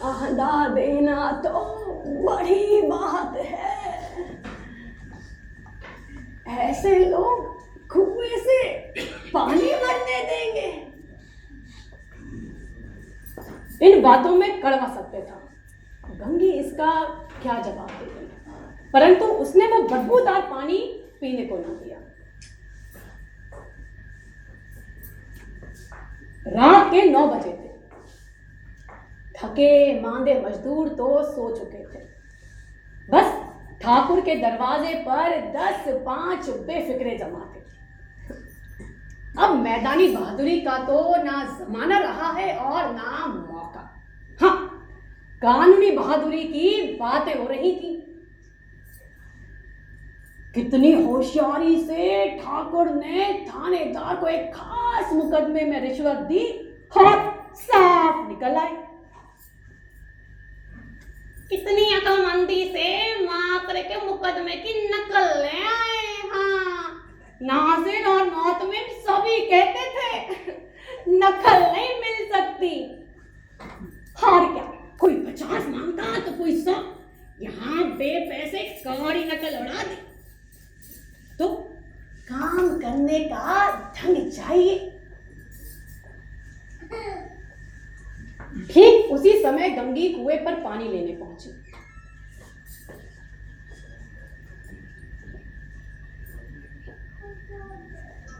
आहदा देना तो बड़ी बात है। ऐसे लोग कुएं से पानी भरने देंगे? इन बातों में कड़वा सत्य था। गंगी इसका क्या जवाब देती, परंतु उसने वो बदबूदार पानी पीने को न दिया। रात के 9 बजे थे। थके मांदे मजदूर तो सो चुके थे। बस ठाकुर के दरवाजे पर 10-5 बेफिक्रे जमा थे। अब मैदानी बहादुरी का तो ना जमाना रहा है और ना मौका। हाँ, कानूनी बहादुरी की बातें हो रही थी। कितनी होशियारी से ठाकुर ने थानेदार को एक खास मुकदमे में रिश्वत दी और साफ निकल आए। कितनी अक्लमंदी से मात्र के मुकदमे की नकल ले आए। हाँ, नाज़िर और मोहतमिम सभी कहते थे नकल नहीं मिल सकती। और क्या, कोई 50 मांगता तो कोई 100। यहाँ बेपैसे काड़ी नकल उड़ा दी। तो काम करने का ढंग चाहिए। ठीक उसी समय गंगी कुएं पर पानी लेने पहुंची।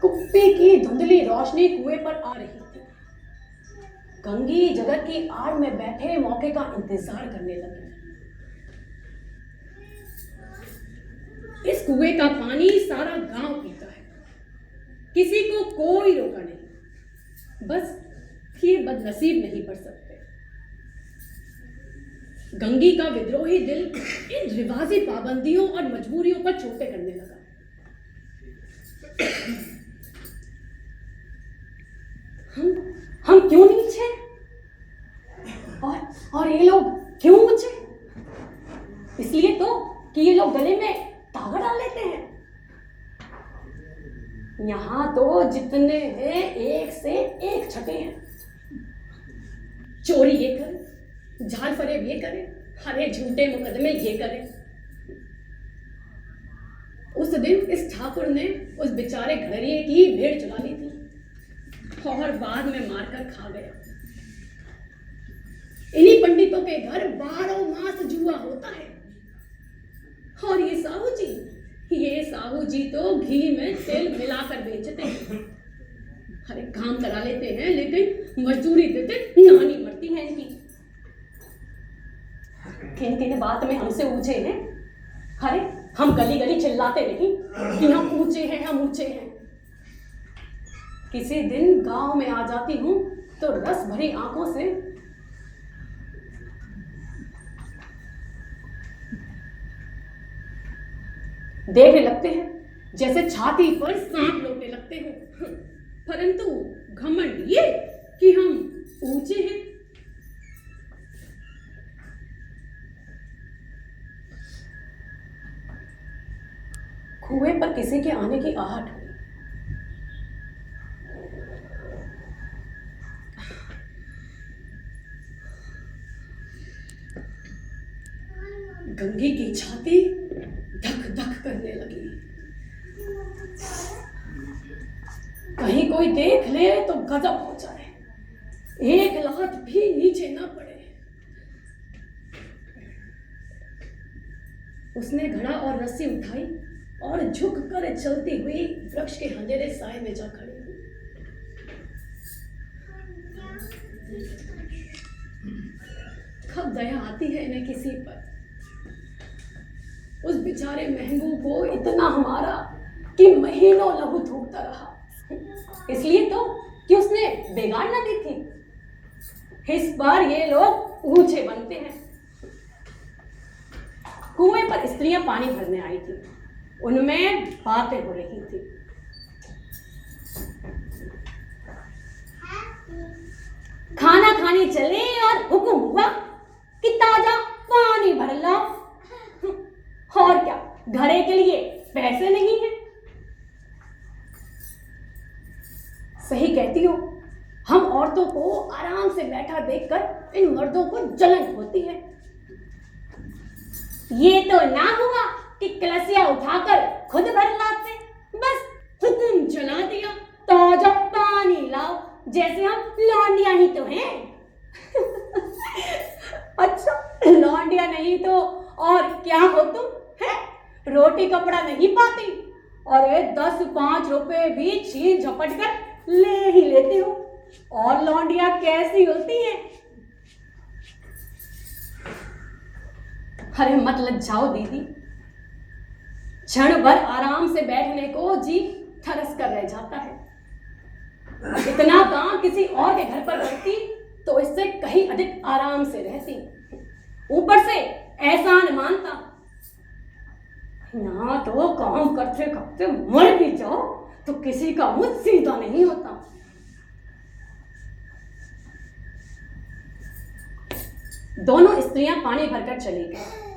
कुप्पी की धुंधली रोशनी कुएं पर आ रही थी। गंगी जगत की आड़ में बैठे मौके का इंतजार करने लगी। इस कुएं का पानी सारा गांव पीता है, किसी को कोई रोका नहीं। बस ये बदनसीब नहीं पड़ सकते। गंगी का विद्रोही दिल इन रिवाजी पाबंदियों और मजबूरियों पर चोटें करने लगा। हम क्यों नीचे और ये लोग क्यों ऊंचे? इसलिए तो कि ये लोग गले में तागा डाल लेते हैं। यहां तो जितने हैं एक से एक छठे हैं। चोरी ये करें, झाड़ फरेब ये करें, हरे झूठे मुकदमे ये करें। उस दिन इस ठाकुर ने उस बेचारे घड़रिए की भेड़ चुरा ली थी और बाद में मारकर खा गया। इन्हीं पंडितों के घर 12 मास जुआ होता है। और ये साहू जी तो घी में तेल मिलाकर बेचते हैं। अरे काम करा लेते हैं लेकिन मजदूरी देते नानी मरती है इनकी। किन किन बात में हमसे ऊंचे हैं। अरे हम गली गली चिल्लाते नहीं कि हम ऊंचे हैं, हम ऊंचे हैं। किसी दिन गांव में आ जाती हूं तो रस भरी आंखों से देखने लगते हैं जैसे छाती पर सांप लोटने लगते हो। परंतु घमंड ये कि हम ऊंचे हैं। कुएं पर किसी के आने की आहट हुई। गंगी की छाती धक धक करने लगी। कहीं कोई देख ले तो गजब हो जाए, एक लात भी नीचे ना पड़े। उसने घड़ा और रस्सी उठाई और झुककर चलती हुई वृक्ष के अंधेरे साए में जा खड़ी हुई। कब दया आती है इन्हें किसी पर। उस बेचारे महंगू को इतना हमारा कि महीनों लहू थूकता रहा। इसलिए तो कि उसने बेगार ना दी थी। इस बार ये लोग ऊंचे बनते हैं। कुएं पर स्त्रियां पानी भरने आई थी। उनमें बातें हो रही थी। खाना खाने चले और हुक्म हुआ कि ताजा पानी भर लाओ। और क्या, घड़े के लिए पैसे नहीं है। सही कहती हो, हम औरतों को आराम से बैठा देखकर इन मर्दों को जलन होती है। ये तो ना हुआ कि कलसिया उठाकर खुद भर लाते, बस हुक्म चला दिया, ताजा पानी लाओ, जैसे हम लौंडिया ही तो हैं। अच्छा, लौंडिया नहीं तो और क्या हो तुम, है? रोटी कपड़ा नहीं पाती, अरे 10-5 रुपए भी छीन झपट कर ले ही लेती हो। और लौंडिया कैसी होती है? अरे मत लज्जाओ दीदी, क्षण भर आराम से बैठने को जी थरस कर रह जाता है। इतना काम किसी और के घर पर करती तो इससे कहीं अधिक आराम से रहती। ऊपर से एहसान मानता, ना तो काम करते करते मर भी जाओ तो किसी का मुंह सीधा नहीं होता। दोनों स्त्रियां पानी भरकर चली गई।